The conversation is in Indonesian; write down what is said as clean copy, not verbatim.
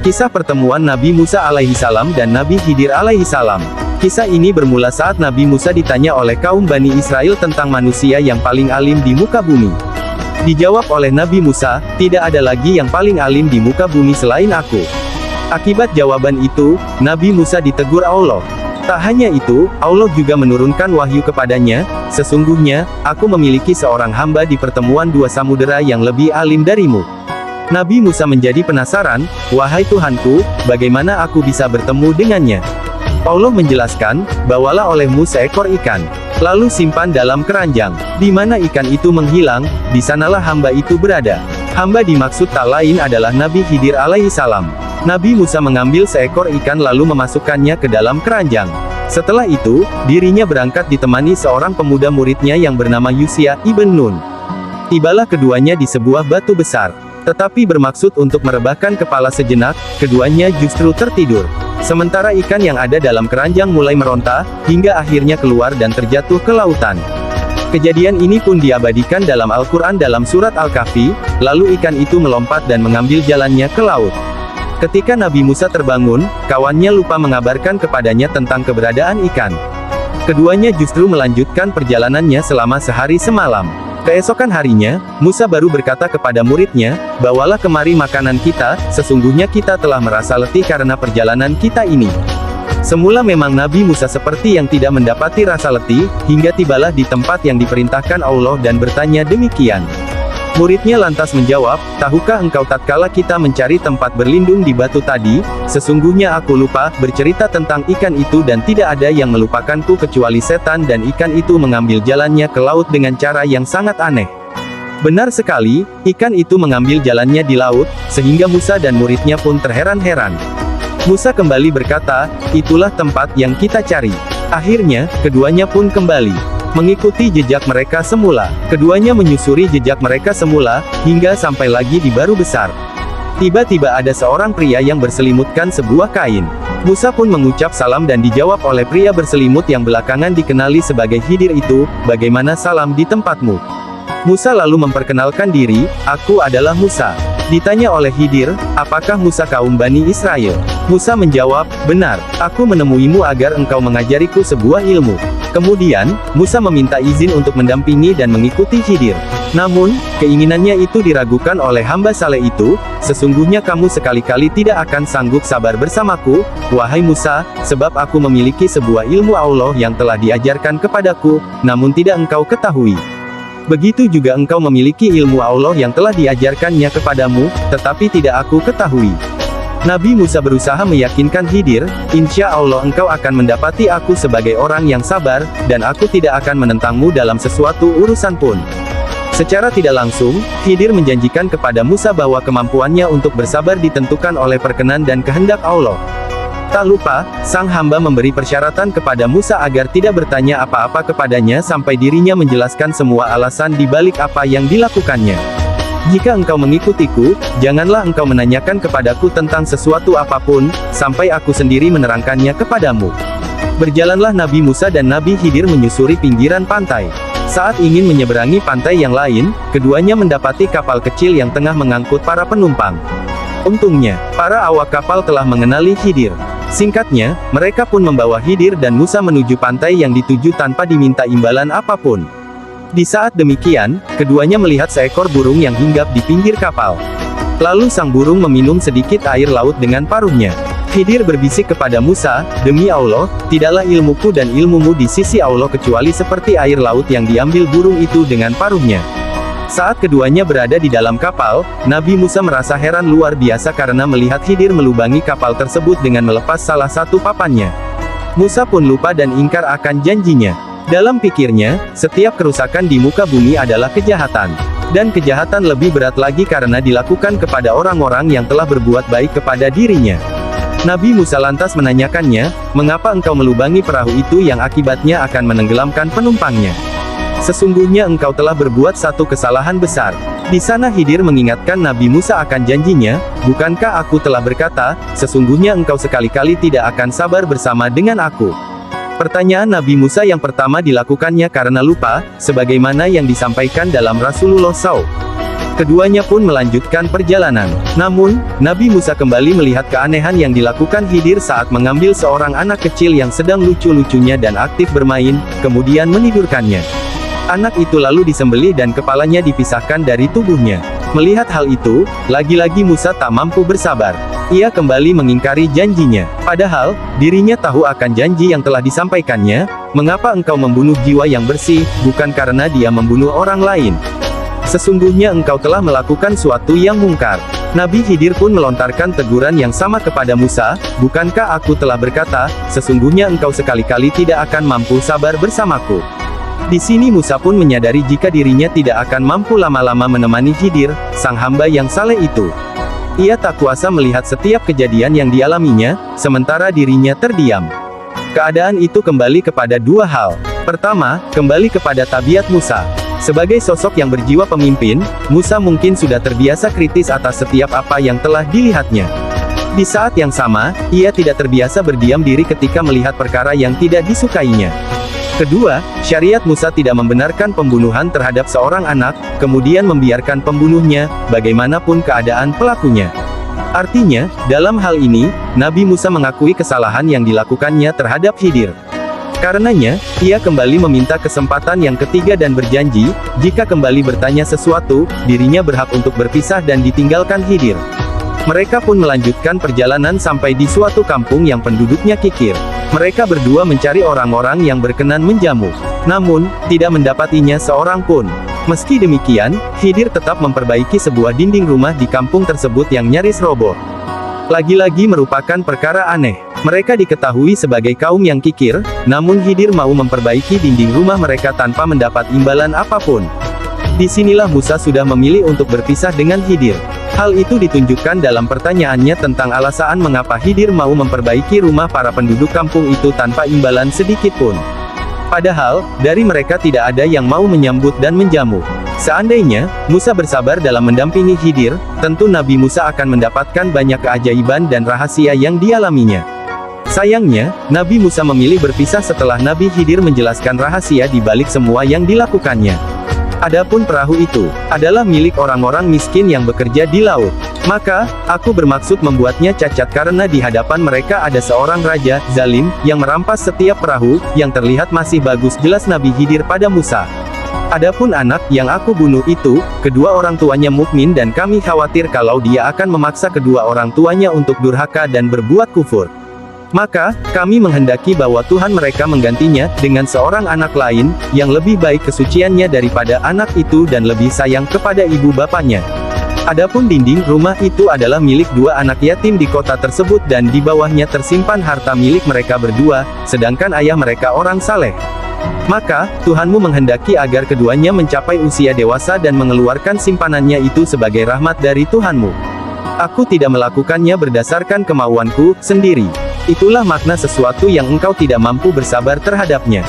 Kisah pertemuan Nabi Musa alaihissalam dan Nabi Khidir alaihissalam. Kisah ini bermula saat Nabi Musa ditanya oleh kaum Bani Israel tentang manusia yang paling alim di muka bumi. Dijawab oleh Nabi Musa, tidak ada lagi yang paling alim di muka bumi selain aku. Akibat jawaban itu, Nabi Musa ditegur Allah. Tak hanya itu, Allah juga menurunkan wahyu kepadanya, sesungguhnya, aku memiliki seorang hamba di pertemuan dua samudera yang lebih alim darimu. Nabi Musa menjadi penasaran, wahai Tuhanku, bagaimana aku bisa bertemu dengannya? Allah menjelaskan, bawalah olehmu seekor ikan. Lalu simpan dalam keranjang. Di mana ikan itu menghilang, di sanalah hamba itu berada. Hamba dimaksud tak lain adalah Nabi Khidir alaihissalam. Nabi Musa mengambil seekor ikan lalu memasukkannya ke dalam keranjang. Setelah itu, dirinya berangkat ditemani seorang pemuda muridnya yang bernama Yusya ibn Nun. Tibalah keduanya di sebuah batu besar. Tetapi bermaksud untuk merebahkan kepala sejenak, keduanya justru tertidur. Sementara ikan yang ada dalam keranjang mulai meronta, hingga akhirnya keluar dan terjatuh ke lautan. Kejadian ini pun diabadikan dalam Al-Quran dalam surat Al-Kahfi, lalu ikan itu melompat dan mengambil jalannya ke laut. Ketika Nabi Musa terbangun, kawannya lupa mengabarkan kepadanya tentang keberadaan ikan. Keduanya justru melanjutkan perjalanannya selama sehari semalam. Keesokan harinya, Musa baru berkata kepada muridnya, bawalah kemari makanan kita, sesungguhnya kita telah merasa letih karena perjalanan kita ini. Semula memang Nabi Musa seperti yang tidak mendapati rasa letih, hingga tibalah di tempat yang diperintahkan Allah dan bertanya demikian. Muridnya lantas menjawab, tahukah engkau tatkala kita mencari tempat berlindung di batu tadi, sesungguhnya aku lupa bercerita tentang ikan itu dan tidak ada yang melupakanku kecuali setan dan ikan itu mengambil jalannya ke laut dengan cara yang sangat aneh. Benar sekali, ikan itu mengambil jalannya di laut, sehingga Musa dan muridnya pun terheran-heran. Musa kembali berkata, itulah tempat yang kita cari. Akhirnya, keduanya pun kembali mengikuti jejak mereka semula. Keduanya menyusuri jejak mereka semula, hingga sampai lagi di Baru Besar. Tiba-tiba ada seorang pria yang berselimutkan sebuah kain. Musa pun mengucap salam dan dijawab oleh pria berselimut yang belakangan dikenali sebagai Khidir itu, bagaimana salam di tempatmu? Musa lalu memperkenalkan diri, aku adalah Musa. Ditanya oleh Khidir, apakah Musa kaum Bani Israel? Musa menjawab, benar, aku menemuimu agar engkau mengajariku sebuah ilmu. Kemudian, Musa meminta izin untuk mendampingi dan mengikuti Khidir. Namun, keinginannya itu diragukan oleh hamba saleh itu, sesungguhnya kamu sekali-kali tidak akan sanggup sabar bersamaku, wahai Musa, sebab aku memiliki sebuah ilmu Allah yang telah diajarkan kepadaku, namun tidak engkau ketahui. Begitu juga engkau memiliki ilmu Allah yang telah diajarkannya kepadamu, tetapi tidak aku ketahui. Nabi Musa berusaha meyakinkan Khidir, insya Allah engkau akan mendapati aku sebagai orang yang sabar, dan aku tidak akan menentangmu dalam sesuatu urusan pun. Secara tidak langsung, Khidir menjanjikan kepada Musa bahwa kemampuannya untuk bersabar ditentukan oleh perkenan dan kehendak Allah. Tak lupa, sang hamba memberi persyaratan kepada Musa agar tidak bertanya apa-apa kepadanya sampai dirinya menjelaskan semua alasan di balik apa yang dilakukannya. Jika engkau mengikutiku, janganlah engkau menanyakan kepadaku tentang sesuatu apapun, sampai aku sendiri menerangkannya kepadamu. Berjalanlah Nabi Musa dan Nabi Khidir menyusuri pinggiran pantai. Saat ingin menyeberangi pantai yang lain, keduanya mendapati kapal kecil yang tengah mengangkut para penumpang. Untungnya, para awak kapal telah mengenali Khidir. Singkatnya, mereka pun membawa Khidir dan Musa menuju pantai yang dituju tanpa diminta imbalan apapun. Di saat demikian, keduanya melihat seekor burung yang hinggap di pinggir kapal. Lalu sang burung meminum sedikit air laut dengan paruhnya. Khidir berbisik kepada Musa, demi Allah, tidaklah ilmuku dan ilmumu di sisi Allah kecuali seperti air laut yang diambil burung itu dengan paruhnya. Saat keduanya berada di dalam kapal, Nabi Musa merasa heran luar biasa karena melihat Khidir melubangi kapal tersebut dengan melepas salah satu papannya. Musa pun lupa dan ingkar akan janjinya. Dalam pikirnya, setiap kerusakan di muka bumi adalah kejahatan. Dan kejahatan lebih berat lagi karena dilakukan kepada orang-orang yang telah berbuat baik kepada dirinya. Nabi Musa lantas menanyakannya, mengapa engkau melubangi perahu itu yang akibatnya akan menenggelamkan penumpangnya? Sesungguhnya engkau telah berbuat satu kesalahan besar. Di sana Khidir mengingatkan Nabi Musa akan janjinya, bukankah aku telah berkata, sesungguhnya engkau sekali-kali tidak akan sabar bersama dengan aku. Pertanyaan Nabi Musa yang pertama dilakukannya karena lupa, sebagaimana yang disampaikan dalam Rasulullah SAW. Keduanya pun melanjutkan perjalanan. Namun, Nabi Musa kembali melihat keanehan yang dilakukan Khidir saat mengambil seorang anak kecil yang sedang lucu-lucunya dan aktif bermain, kemudian menidurkannya. Anak itu lalu disembelih dan kepalanya dipisahkan dari tubuhnya. Melihat hal itu, lagi-lagi Musa tak mampu bersabar. Ia kembali mengingkari janjinya. Padahal, dirinya tahu akan janji yang telah disampaikannya. Mengapa engkau membunuh jiwa yang bersih, bukan karena dia membunuh orang lain? Sesungguhnya engkau telah melakukan suatu yang mungkar. Nabi Khidir pun melontarkan teguran yang sama kepada Musa, bukankah aku telah berkata, sesungguhnya engkau sekali-kali tidak akan mampu sabar bersamaku. Di sini Musa pun menyadari jika dirinya tidak akan mampu lama-lama menemani Khidir, sang hamba yang saleh itu. Ia tak kuasa melihat setiap kejadian yang dialaminya, sementara dirinya terdiam. Keadaan itu kembali kepada dua hal. Pertama, kembali kepada tabiat Musa. Sebagai sosok yang berjiwa pemimpin, Musa mungkin sudah terbiasa kritis atas setiap apa yang telah dilihatnya. Di saat yang sama, ia tidak terbiasa berdiam diri ketika melihat perkara yang tidak disukainya. Kedua, syariat Musa tidak membenarkan pembunuhan terhadap seorang anak, kemudian membiarkan pembunuhnya, bagaimanapun keadaan pelakunya. Artinya, dalam hal ini, Nabi Musa mengakui kesalahan yang dilakukannya terhadap Khidir. Karenanya, ia kembali meminta kesempatan yang ketiga dan berjanji, jika kembali bertanya sesuatu, dirinya berhak untuk berpisah dan ditinggalkan Khidir. Mereka pun melanjutkan perjalanan sampai di suatu kampung yang penduduknya kikir. Mereka berdua mencari orang-orang yang berkenan menjamu. Namun, tidak mendapatinya seorang pun. Meski demikian, Khidir tetap memperbaiki sebuah dinding rumah di kampung tersebut yang nyaris roboh. Lagi-lagi merupakan perkara aneh. Mereka diketahui sebagai kaum yang kikir, namun Khidir mau memperbaiki dinding rumah mereka tanpa mendapat imbalan apapun. Disinilah Musa sudah memilih untuk berpisah dengan Khidir. Hal itu ditunjukkan dalam pertanyaannya tentang alasan mengapa Khidir mau memperbaiki rumah para penduduk kampung itu tanpa imbalan sedikit pun. Padahal, dari mereka tidak ada yang mau menyambut dan menjamu. Seandainya, Musa bersabar dalam mendampingi Khidir, tentu Nabi Musa akan mendapatkan banyak keajaiban dan rahasia yang dialaminya. Sayangnya, Nabi Musa memilih berpisah setelah Nabi Khidir menjelaskan rahasia di balik semua yang dilakukannya. Adapun perahu itu adalah milik orang-orang miskin yang bekerja di laut. Maka, aku bermaksud membuatnya cacat karena di hadapan mereka ada seorang raja, zalim, yang merampas setiap perahu, yang terlihat masih bagus, jelas Nabi Khidir pada Musa. Adapun anak yang aku bunuh itu, kedua orang tuanya mukmin dan kami khawatir kalau dia akan memaksa kedua orang tuanya untuk durhaka dan berbuat kufur. Maka, kami menghendaki bahwa Tuhan mereka menggantinya, dengan seorang anak lain, yang lebih baik kesuciannya daripada anak itu dan lebih sayang kepada ibu bapaknya. Adapun dinding rumah itu adalah milik dua anak yatim di kota tersebut dan di bawahnya tersimpan harta milik mereka berdua, sedangkan ayah mereka orang saleh. Maka, Tuhanmu menghendaki agar keduanya mencapai usia dewasa dan mengeluarkan simpanannya itu sebagai rahmat dari Tuhanmu. Aku tidak melakukannya berdasarkan kemauanku sendiri. Itulah makna sesuatu yang engkau tidak mampu bersabar terhadapnya.